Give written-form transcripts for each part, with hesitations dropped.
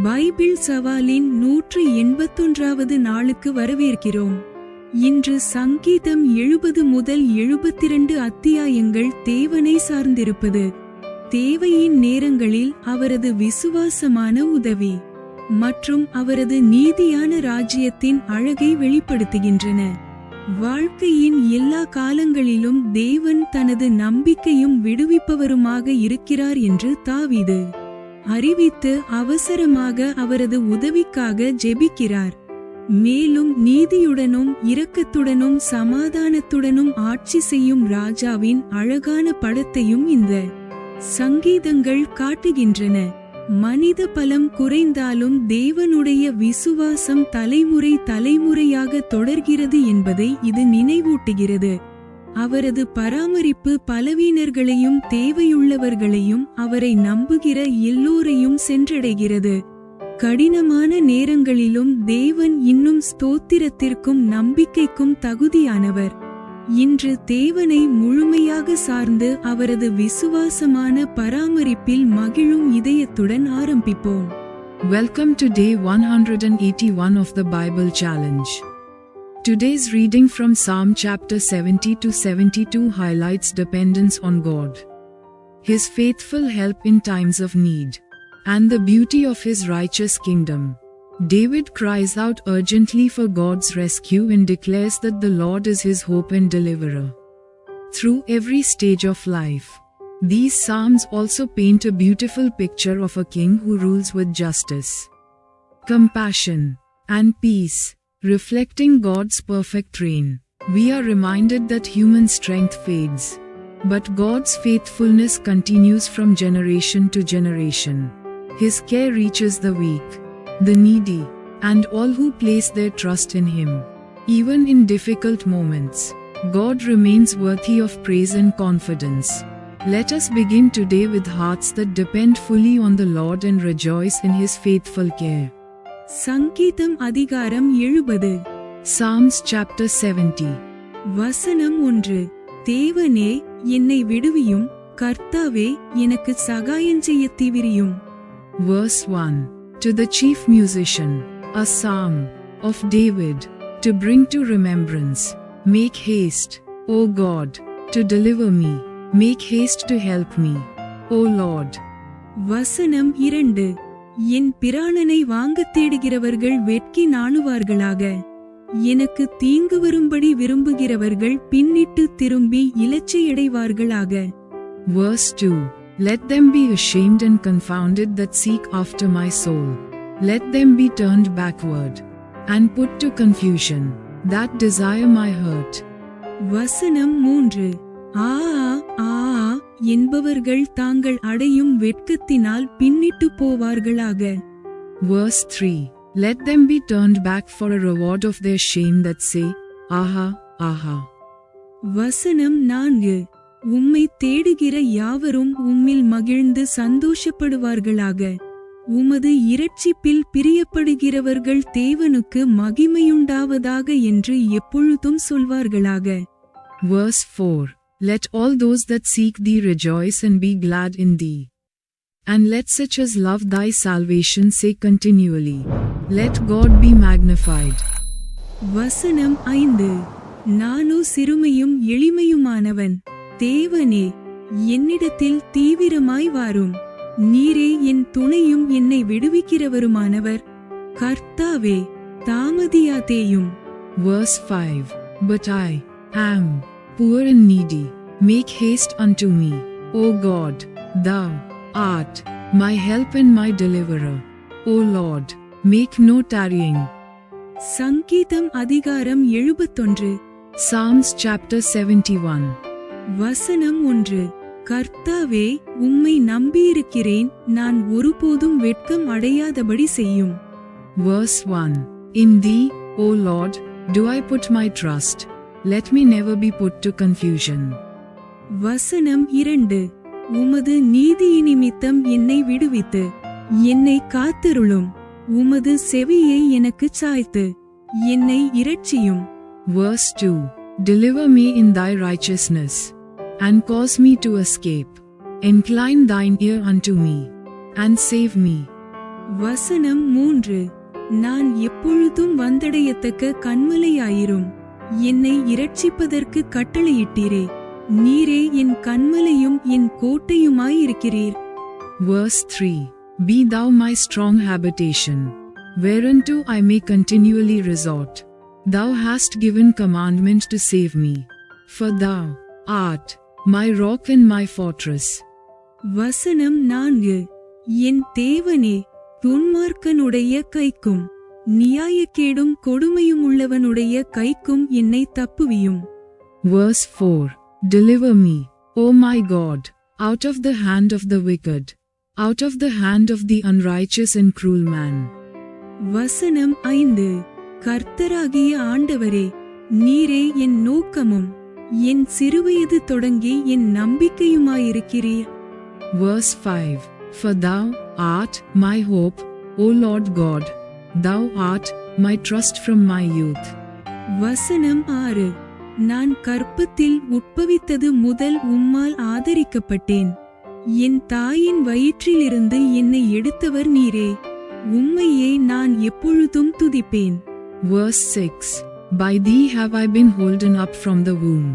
Bible சவாலின் 181வது நாளுக்கு வரவேற்கிறோம். இன்று சங்கீதம் 70 முதல் 72 அத்தியாயங்கள் தேவனை சார்ந்திருப்பது. தேவையின் நேரங்களில் அவரது விசுவாசமான உதவி மற்றும் அவரது நீதியான ராஜ்யத்தின் அழகை வெளிப்படுத்துகின்றன. வாழ்க்கையின் எல்லா காலங்களிலும் தேவன் தனது நம்பிக்கையும் விடுவிப்பவருமாக இருக்கிறார் என்று தாவீது அறிவித்து அவசரமாக அவரது உதவிக்காக ஜெபிக்கிறார். மேலும் நீதியுடனும் இரக்கத்துடனும் சமாதானத்துடனும் ஆட்சி செய்யும் ராஜாவின் அழகான படத்தையும் இந்த சங்கீதங்கள் காட்டுகின்றன. மனித பலம் குறைந்தாலும் தேவனுடைய விசுவாசம் தலைமுறை தலைமுறையாக தொடர்கிறது என்பதை இது நினைவூட்டுகிறது. அவரது பராமரிப்பு பலவீனர்களையும் தேவையுள்ளவர்களையும் அவரை நம்புகிற எல்லோரையும் சென்றடைகிறது. கடினமான நேரங்களிலும் தேவன் இன்னும் ஸ்தோத்திரத்திற்கும் நம்பிக்கைக்கும் தகுதியானவர். இன்று தேவனை முழுமையாக சார்ந்து அவரது விசுவாசமான பராமரிப்பில் மகிழும் இதயத்துடன் ஆரம்பிப்போம். Welcome to day 181 of the Bible Challenge. Today's reading from Psalm chapter 70 to 72 highlights dependence on God, His faithful help in times of need, and the beauty of His righteous kingdom. David cries out urgently for God's rescue and declares that the Lord is his hope and deliverer. Through every stage of life, these psalms also paint a beautiful picture of a king who rules with justice, compassion, and peace. Reflecting God's perfect reign, we are reminded that human strength fades, but God's faithfulness continues from generation to generation. His care reaches the weak, the needy, and all who place their trust in Him. Even in difficult moments, God remains worthy of praise and confidence. Let us begin today with hearts that depend fully on the Lord and rejoice in His faithful care. சங்கீதம் அதிகாரம் 70. Psalms chapter 70. வசனம் 1. தேவனே என்னை விடுவியும், கர்த்தாவே எனக்கு சகாயம் செய்ய தீவிரியும். Verse 1. To the chief musician, a psalm of David, to bring to remembrance. Make haste, O God, to deliver me. Make haste to help me, O Lord. வசனம் 2. என் பிராணனை வாங்கத் தேடுகிறவர்கள் வெட்கி நாணுவார்களாக. எனக்கு தீங்கு வரும்படி விரும்புகிறவர்கள் பின்னிட்டு திரும்பி இலச்சையடைவார்களாக. Verse 2. Let them be ashamed and confounded that seek after my soul. Let them be turned backward and put to confusion that desire my hurt. வசனம் 3. ஆ ஆ என்பவர்கள் தாங்கள் அடையும் வெட்கத்தினால் பின்னிட்டு போவார்களாக. Verse 3. Let them be turned back for a reward of their shame that say, Aha, Aha. வசனம் 4. உம்மை தேடுகிற யாவரும் உம்மில் மகிழ்ந்து சந்தோஷப்படுவார்களாக. உமது இரட்சிப்பில் பிரியப்படுகிறவர்கள் தேவனுக்கு மகிமையுண்டாவதாக என்று எப்பொழுதும் சொல்வார்களாக. Verse 4. Let all those that seek thee rejoice and be glad in thee. And let such as love thy salvation say continually, Let God be magnified. வசனம் 5. நானோ சிறுமையும் எளிமையுமானவன். தேவனே என்னிடத்தில் தீவிரமாய் வாரும். நீரே என் துணையும் என்னை விடுவிக்கிறவருமானவர். கர்த்தாவே தாமதியாதேயும். Verse 5. But I am poor and needy. Make haste unto me, O God, thou art my help and my deliverer. O Lord, make no tarrying. சங்கீதம் அதிகாரம் 71. Psalms chapter 71. வசனம் 1. கர்த்தாவே உம்மை நம்பியிருக்கிறேன், நான் ஒருபோதும் வெட்கம் அடையாதபடி செய்யும். Verse 1. In thee, O Lord, do I put my trust. Let me never be put to confusion. வசனம் 2. உமது நீதியினிமித்தம் என்னை விடுவித்து என்னை காத்தருளும். உமது செவியை எனக்கு சாய்த்து என்னை இரட்சியும். Verse 2. Deliver me in thy righteousness, and cause me to escape. Incline thine ear unto me, and save me. வசனம் 3. நான் எப்பொழுதும் வந்தடையத்தக்க கன்மலையாயிரும். என்னை இரட்சிப்பதற்கு கட்டளையிட்டீரே. நீரே என் கன்மலையும் என் கோட்டையுமாயிருக்கிறீர். Verse 3. Be thou my strong habitation, whereunto I may continually resort. Thou hast given commandment to save me, for thou art my rock and my fortress. வசனம் 4. என் தேவனே, துன்மார்க்கனுடைய கைக்கும் நியாயக்கேடும் கொடுமையும் உள்ளவனுடைய கைக்கும் என்னை தப்புவியும். Verse 4. Deliver me, O my God, out of the hand of the wicked, out of the hand of the unrighteous and cruel man. வசனம் 5. கர்த்தராகிய ஆண்டவரே, நீரே என் நோக்கமும் என் சிறுவயது தொடங்கி என் நம்பிக்கையுமாயிருக்கிறீர். Verse 5. For thou art my hope, O Lord God, thou art my trust from my youth. வசனம் 6. நான் கற்பத்தில் உட்பவித்தது முதல் உம்மால் ஆதரிக்கப்பட்டேன். என் தாயின் வயிற்றிலிருந்து என்னை எடுத்தவர் நீரே. உம்மையே நான் எப்பொழுதும் துதிப்பேன். Verse 6. By thee have I been holden up from the womb.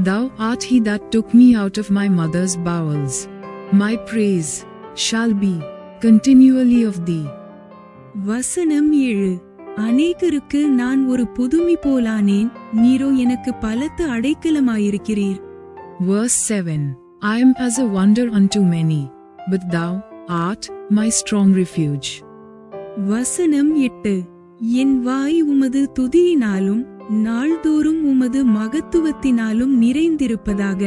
Thou art he that took me out of my mother's bowels. My praise shall be continually of thee. வசனம் 7. அநேகருக்கு நான் ஒரு புதுமை போலானேன். நீரோ எனக்கு பலத்த அடைக்கலமாயிருக்கிறீர். Verse 7. I am as a wonder unto many, but thou art my strong refuge. வசனம் 8. என் வாய் உமது துதியினாலும் நாள்தோறும் உமது மகத்துவத்தினாலும் நிறைந்திருப்பதாக.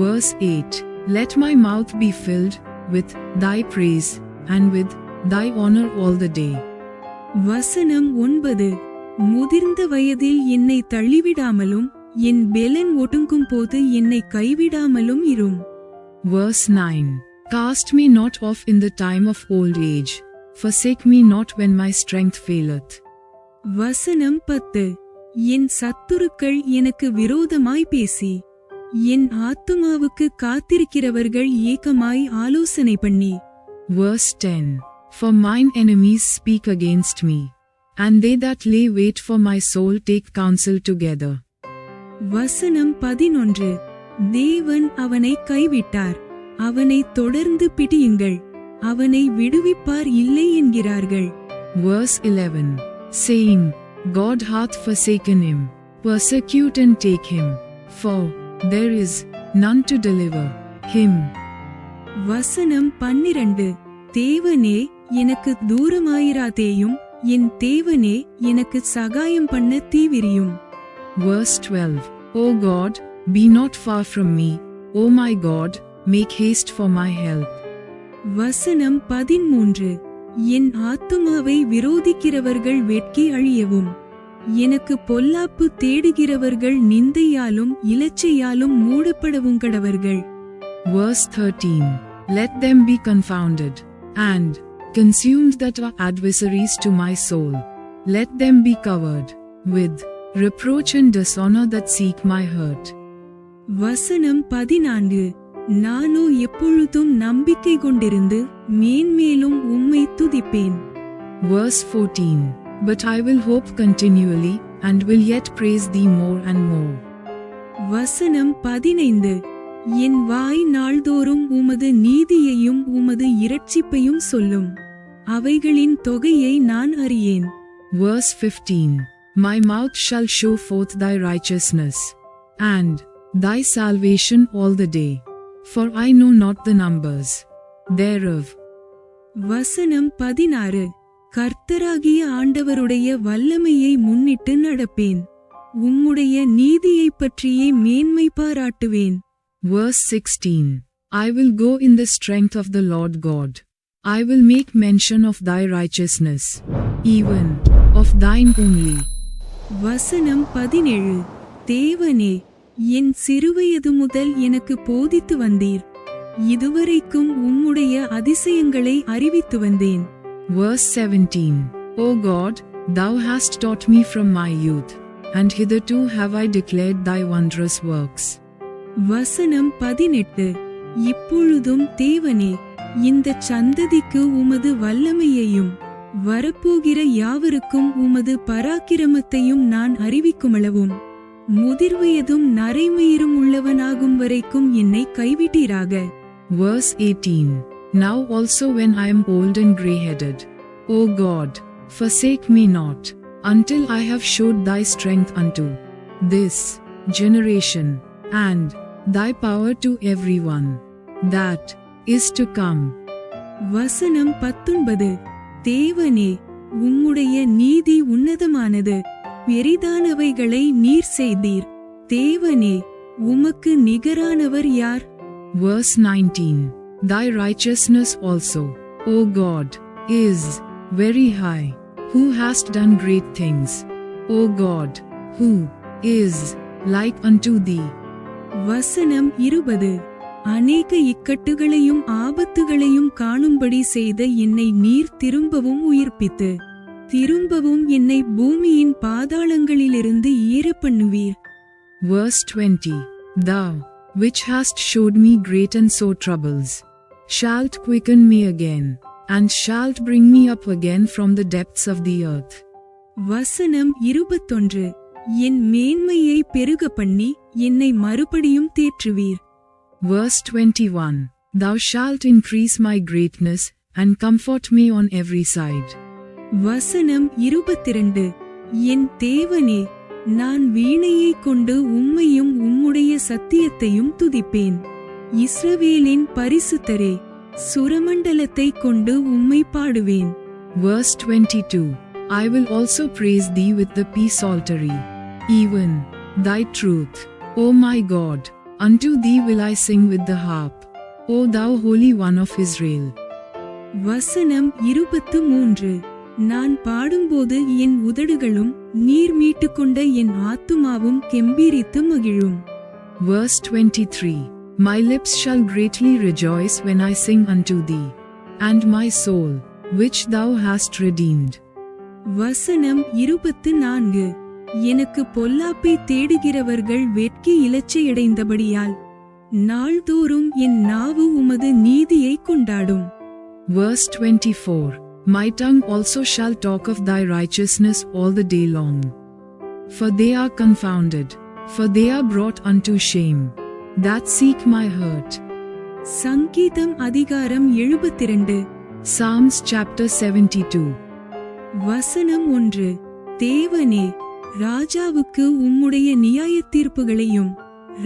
Verse 8. Let my mouth be filled with thy praise, and with thy honor all the day. வசனம் 9. முதிர்ந்த வயதில் என்னை தள்ளிவிடாமலும் என் பெலன் ஒடுங்கும் போது என்னை கைவிடாமலும் இரும். Verse 9. Cast me not off in the time of old age, forsake me not when my strength faileth. வசனம் 10. என் சத்துருக்கள் எனக்கு விரோதமாய் பேசி என் ஆத்துமாவுக்கு காத்திருக்கிறவர்கள் ஏகமாய் ஆலோசனை பண்ணி. Verse 10. For mine enemies speak against me, and they that lay wait for my soul take counsel together. வசனம் 11. தேவன் அவனை கைவிட்டார். அவனை தொடர்ந்து பிடியுங்கள். அவனை விடுவிப்பார் இல்லை என்கிறார்கள். Verse 11. Saying, God hath forsaken him. Persecute and take him, for there is none to deliver him. வசனம் 12. தேவனே, எனக்கு தூரமாயிராதேயும். என் தேவனே, எனக்கு சகாயம் பண்ண தீவிரியும். Verse 12. O God, be not far from me. O my God, make haste for my help. வசனம் 13. என் ஆத்துமாவை விரோதிக்கிறவர்கள் வெட்கி அழியவும். எனக்கு பொல்லாப்பு தேடுகிறவர்கள் நிந்தையாலும் இலச்சையாலும் மூடப்படவும் கடவர்கள். Verse 13. Let them be confounded and consumed that are adversaries to my soul. Let them be covered with reproach and dishonor that seek my hurt. வசனம் 14. நானோ எப்பொழுதும் நம்பிக்கை கொண்டிருந்து மேன்மேலும் உம்மை துதிப்பேன். Verse 14. But I will hope continually, and will yet praise thee more and more. வசனம் 15. என் வாய் நாள்தோறும் உமது நீதியையும் உமது இரட்சிப்பையும் சொல்லும். அவைகளின் தொகையை நான் அறியேன். Verse 15. My mouth shall show forth thy righteousness, and thy salvation all the day, for I know not the numbers thereof. வசனம் 16. கர்த்தராகிய ஆண்டவருடைய வல்லமையை முன்னிட்டு நடப்பேன். உம்முடைய நீதியைப் பற்றியே மேன்மை பாராட்டுவேன். Verse 16. I will go in the strength of the Lord God. I will make mention of thy righteousness, even of thine only. வசனம் 17. தேவனே, என் சிறுவயது முதல் எனக்கு போதித்து வந்தீர். இதுவரைக்கும் உம்முடைய அதிசயங்களை அறிவித்து வந்தேன். Verse 17. O God, thou hast taught me from my youth, and hitherto have I declared thy wondrous works. வசனம் 18. இப்பொழுதும் தேவனே, இந்த சந்ததிக்கு உமது வல்லமையையும் வரப்போகிற யாவருக்கும் உமது பராக்கிரமத்தையும் நான் அறிவிக்குமளவும் முதிர்வயதும் நரைமயிரும் உள்ளவனாகும் வரைக்கும் என்னை கைவிட்டீராக. Verse 18. Now also when I am old and grey-headed, O God, forsake me not, until I have showed thy strength unto this generation, and thy power to everyone that is to come. வசனம் 19. தேவனே, உம்முடைய நீதி உன்னதமானது, பெரிதானவைகளை நீர் செய்தீர். தேவனே, உமக்கு நிகரானவர் யார்? Verse 19. Thy righteousness also, O God, is very high, who hast done great things. O God, who is like unto thee. வசனம் 20. அநேக இக்கட்டுகளையும் ஆபத்துகளையும் காணும்படி செய்த என்னை நீர் திரும்பவும் உயிர்ப்பித்து திரும்பவும் என்னை பூமியின் பாதாளங்களிலிருந்து ஏறப்பண்ணுவீர். Verse 20. Thou, which hast showed me great and sore troubles, shalt quicken me again, and shalt bring me up again from the depths of the earth. வசனம் 21. என் மேன்மையை பெருக பண்ணி என்னை மறுபடியும் தேற்றுவீர். Verse 21. Thou shalt increase my greatness, and comfort me on every side. வசனம் 22. என் தேவனே, நான் வீணையை கொண்டு உம்மையும் உம்முடைய சத்தியத்தையும் துதிப்பேன். இஸ்ரவேலின் பரிசுத்தரே, சுரமண்டலத்தை கொண்டு உம்மை பாடுவேன். Verse 22. I will also praise thee with the peace psaltery, even thy truth, O my God, unto thee will I sing with the harp, O thou Holy One of Israel. வசனம் 23. நான் பாடும்போது என் உதடுகளும் நீர் மீட்டுக்கொண்ட என் ஆத்துமாவும் கெம்பீரித்து மகிழும். Verse 23. My lips shall greatly rejoice when I sing unto thee, and my soul, which thou hast redeemed. வசனம் 24. எனக்கு பொல்லாப்பை தேடுகிறவர்கள் வெட்கி இலச்சையடைந்தபடியால் நாள்தோறும் என் நாவு உமது நீதியை கொண்டாடும். Verse 24. My tongue also shall talk of thy righteousness all the day long. For they are confounded, for they are brought unto shame, that seek my hurt. சங்கீதம் அதிகாரம் 72. Psalms chapter 72. வசனம் 1. தேவனே, ராஜாவுக்கு உம்முடைய நியாயத் தீர்ப்புகளையும்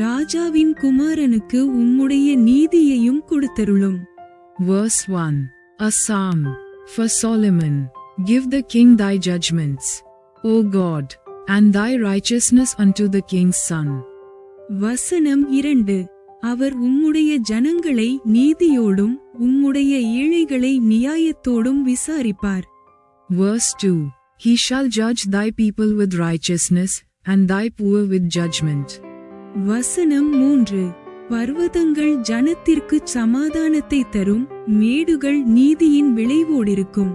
ராஜாவின் குமாரனுக்கு உம்முடைய நீதியையும் கொடுத்தருளும். Verse 1. A psalm for Solomon. Give the king thy judgments, O God, and thy righteousness unto the king's son. வசனம் 2. அவர் உம்முடைய ஜனங்களை நீதியோடும் உம்முடைய ஏழைகளை நியாயத்தோடும் விசாரிப்பார். Verse 2. He shall judge thy people with righteousness, and thy poor with judgment. வசனம் 3. பர்வதங்கள் ஜனத்திற்கு சமாதானத்தை தரும், மேடுகள் நீதியின் விளைவோடிருக்கும்.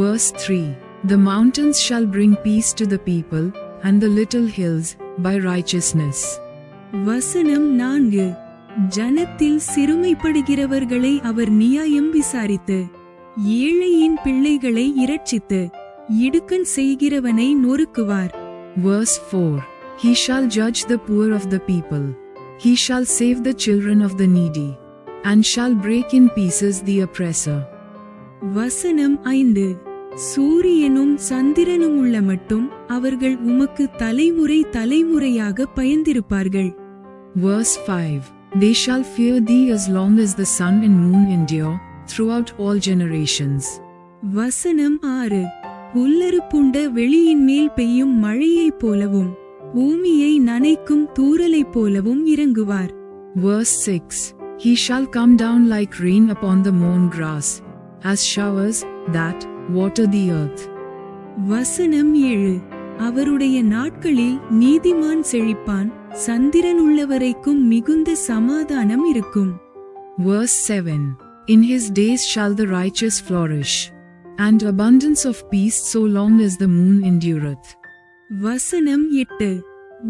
Verse 3. The mountains shall bring peace to the people, and the little hills by righteousness. வசனம் 4. ஜனத்தில் சிறுமைப்படுகிறவர்களை அவர் நியாயம் விசாரித்து ஏழையின் பிள்ளைகளை இரட்சித்து இடுக்கண் செய்கிறவனை நொறுக்குவார். Verse 4. He shall judge the poor of the people. He shall save the children of the needy, and shall break in pieces the oppressor. வசனம் 5. சூரியனும் சந்திரனும் உள்ள மட்டும் அவர்கள் உமக்கு தலைமுறை தலைமுறையாக பயந்திருப்பார்கள். Verse 5. They shall fear thee as long as the sun and moon endure, throughout all generations. வசனம் 6. புல்லறுப்புண்ட வெளியின் மேல் பெய்யும் மழையைப் போலவும் பூமியை நனைக்கும் தூறலைப் போலவும் இறங்குவார். Verse 6. He shall come down like rain upon the mown grass, as showers that water the earth. வசனம் 7. அவருடைய நாட்களில் நீதிமான் செழிப்பான், சந்திரன் உள்ளவரைக்கும் மிகுந்த சமாதானம் இருக்கும். Verse 7. In his days shall the righteous flourish, and abundance of peace so long as the moon endureth. வசனம் 8.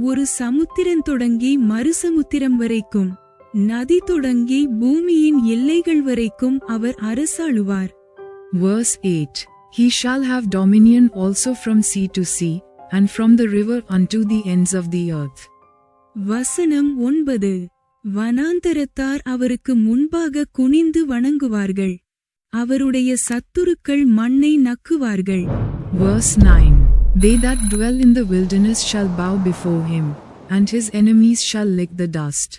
ஒரு சமுத்திரம் தொடங்கி மறுசமுத்திரம் வரைக்கும் நதி தொடங்கி பூமியின் எல்லைகள் வரைக்கும் அவர் அரசாளுவார். Verse 8. He shall have dominion also from sea to sea, and from the river unto the ends of the earth. வசனம் 9. வனாந்தரத்தார் அவருக்கு முன்பாக குனிந்து வணங்குவார்கள். அவருடைய சத்துருக்கள் மண்ணை நக்குவார்கள். Verse 9. They that dwell in the wilderness shall bow before him, and his enemies shall lick the dust.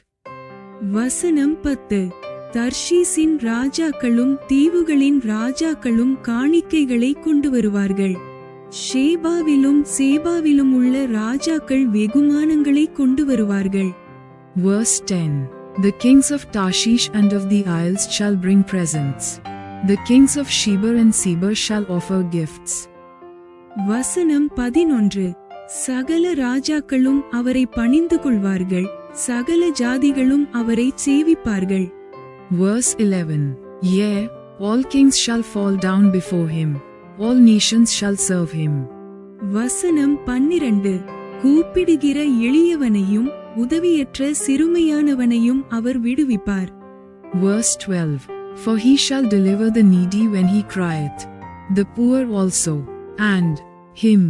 வசனம் 10. தர்ஷீசின் ராஜாக்களும் தீவுகளின் ராஜாக்களும் காணிக்கைகளை கொண்டு வருவார்கள். ஷேபாவிலும் சேபாவிலும் உள்ள ராஜாக்கள் வெகுமானங்களை கொண்டு வருவார்கள். Verse 10. The kings of Tarshish and of the isles shall bring presents. The kings of Sheba and Seba shall offer gifts. வசனம் 11. சகல ராஜாக்களும் அவரை பணிந்து கொள்வார்கள். சகல ஜாதிகளும் அவரை சேவிப்பார்கள். Verse 11. Yea, all kings shall fall down before him. All nations shall serve him. வசனம் 12. கூப்பிடுகிற எளியவனையும் உதவியற்ற சிறுமையானவனையும் அவர் விடுவிப்பார். Verse 12. For he shall deliver the needy when he crieth, the poor also, and him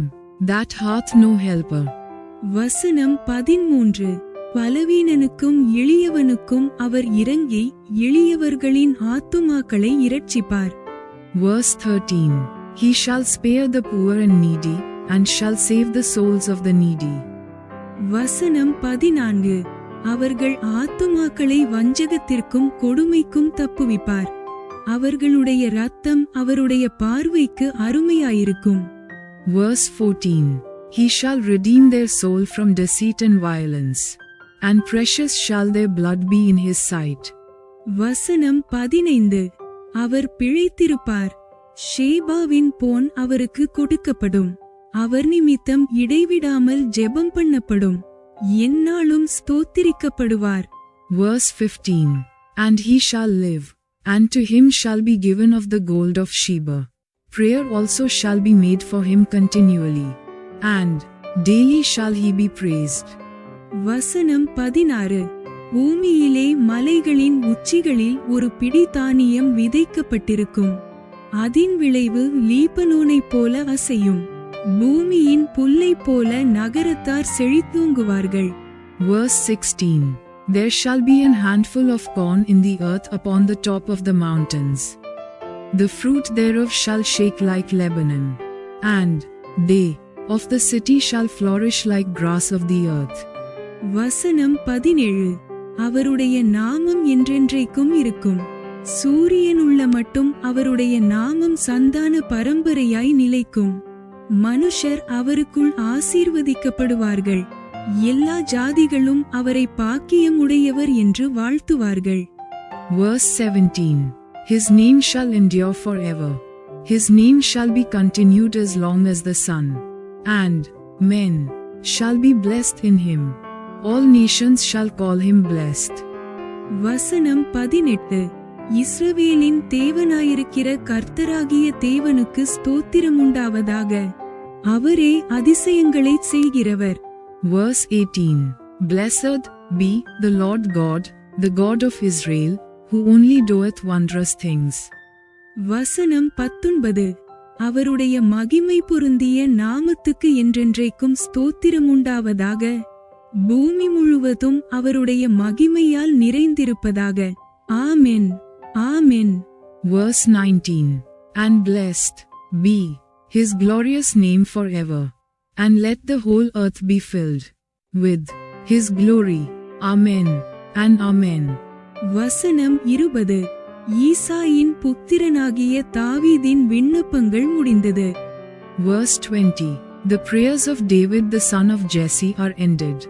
that hath no helper. வசனம் 13. பலவீனனுக்கும் எளியவனுக்கும் அவர் இரங்கி எளியவர்களின் ஆத்துமாக்களை இரட்சிப்பார். Verse 13. He shall spare the poor and needy, and shall save the souls of the needy. வசனம் 14. அவர்கள் ஆத்துமாக்களை வஞ்சகத்திற்கும் கொடுமைக்கும் தப்புவிப்பார். அவர்களுடைய இரத்தம் அவருடைய பார்வைக்கு அருமையாயிருக்கும். Verse 14. He shall redeem their soul from deceit and violence, and precious shall their blood be in his sight. வசனம் 15. அவர் பிழைத்திருப்பார். ஷேபாவின் பொன் அவருக்கு கொடுக்கப்படும். அவர் நிமித்தம் இடைவிடாமல் ஜெபம் பண்ணப்படும். எந்நாளும் ஸ்தோத்திரிக்கப்படுவார். Verse 15. And he shall live, and to him shall be given of the gold of Sheba. Prayer also shall be made for him continually, and daily shall he be praised. வசனம் 16. பூமியிலே மலைகளின் உச்சிகளில் ஒரு பிடி தானியம் விதைக்கப்பட்டிருக்கும். அதின் விளைவு லீபனோனைப் போல அசையும். பூமியின் புல்லைப் போல நகரத்தார் செழித்தோங்குவார்கள். Verse 16. There shall be an handful of corn in the earth upon the top of the mountains. The fruit thereof shall shake like Lebanon, and they of the city shall flourish like grass of the earth. வசனம் 17. அவருடைய நாமம் என்றென்றைக்கும் இருக்கும். சூரியனுள்ள மட்டும் அவருடைய நாமம் சந்தான பரம்பரையாய் நிலைக்கும். மனுஷர் அவருக்குள் ஆசீர்வதிக்கப்படுவார்கள். எல்லா ஜாதிகளும் அவரை பாக்கியமுடையவர் என்று வாழ்த்துவார்கள். Verse 17. His name shall endure forever. His name shall be continued as long as the sun, and men shall be blessed in him. All nations shall call him blessed. வசனம் 18. இஸ்ரவேலின் தேவனாயிருக்கிற கர்த்தராகிய தேவனுக்கு ஸ்தோத்திரமுண்டாவதாக. அவரே அதிசயங்களைச் செய்கிறவர். Verse 18. Blessed be the Lord God, the God of Israel, who only doeth wondrous things. வசனம் 19. அவருடைய மகிமை பொருந்திய நாமத்துக்கு என்றென்றைக்கும் ஸ்தோத்திரமுண்டாவதாக. பூமி முழுவதும் அவருடைய மகிமையால் நிறைந்திருப்பதாக. ஆமென், ஆமென். Verse 19. And blessed be his glorious name forever, and let the whole earth be filled with his glory. Amen and amen. வசனம் 20. ஈசாயின் புத்திரனாகிய தாவீதின் விண்ணப்பங்கள் முடிந்தது. Verse 20. The prayers of David the son of Jesse are ended.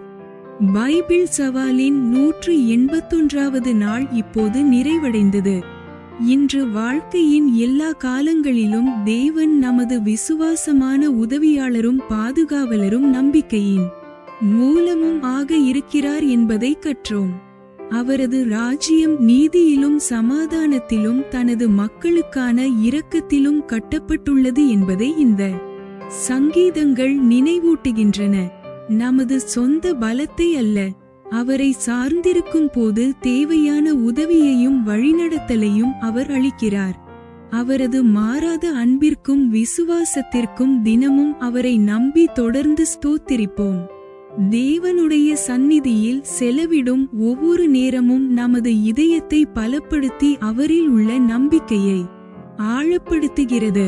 Bible சவாலின் 181வது நாள் இப்போது நிறைவடைந்தது. இன்று வாழ்க்கையின் எல்லா காலங்களிலும் தேவன் நமது விசுவாசமான உதவியாளரும் பாதுகாவலரும் நம்பிக்கையின் மூலமும் ஆக இருக்கிறார் என்பதை கற்றோம். அவரது ராஜ்யம் நீதியிலும் சமாதானத்திலும் தனது மக்களுக்கான இரக்கத்திலும் கட்டப்பட்டுள்ளது என்பதை இந்த சங்கீதங்கள் நினைவூட்டுகின்றன. நமது சொந்த பலத்தை அல்ல, அவரை சார்ந்திருக்கும் போது தேவையான உதவியையும் வழிநடத்தலையும் அவர் அளிக்கிறார். அவரது மாறாத அன்பிற்கும் விசுவாசத்திற்கும் தினமும் அவரை நம்பி தொடர்ந்து ஸ்தோத்திரிப்போம். தேவனுடைய சந்நிதியில் செலவிடும் ஒவ்வொரு நேரமும் நமது இதயத்தை பலப்படுத்தி அவரில் உள்ள நம்பிக்கையை ஆழப்படுத்துகிறது.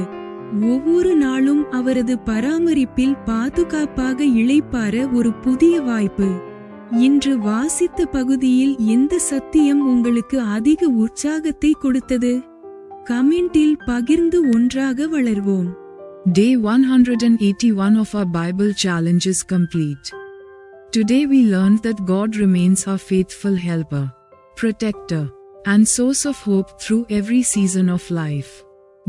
ஒவ்வொரு நாளும் அவரது பராமரிப்பில் பாதுகாப்பாக இளைப்பாற ஒரு புதிய வாய்ப்பு. இன்று வாசித்த பகுதியில் எந்த சத்தியம் உங்களுக்கு அதிக உற்சாகத்தை கொடுத்தது? கமெண்டில் பகிர்ந்து ஒன்றாக வளர்வோம். Day 181 of our Bible challenge is complete. Today we learned that God remains our faithful helper, protector, and source of hope through every season of life.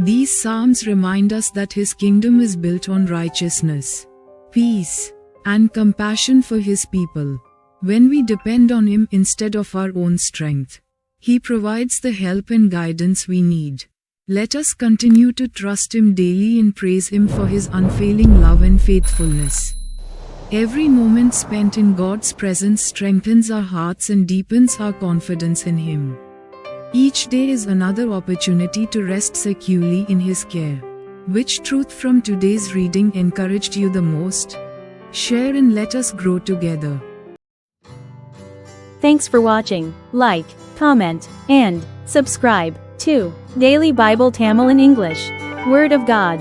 These Psalms remind us that His kingdom is built on righteousness, peace, and compassion for His people. When we depend on Him instead of our own strength, He provides the help and guidance we need. Let us continue to trust Him daily and praise Him for His unfailing love and faithfulness. Every moment spent in God's presence strengthens our hearts and deepens our confidence in Him. Each day is another opportunity to rest securely in His care. Which truth from today's reading encouraged you the most? Share and let us grow together. Thanks for watching. Like, comment, and subscribe to Daily Bible Tamil in English. Word of God.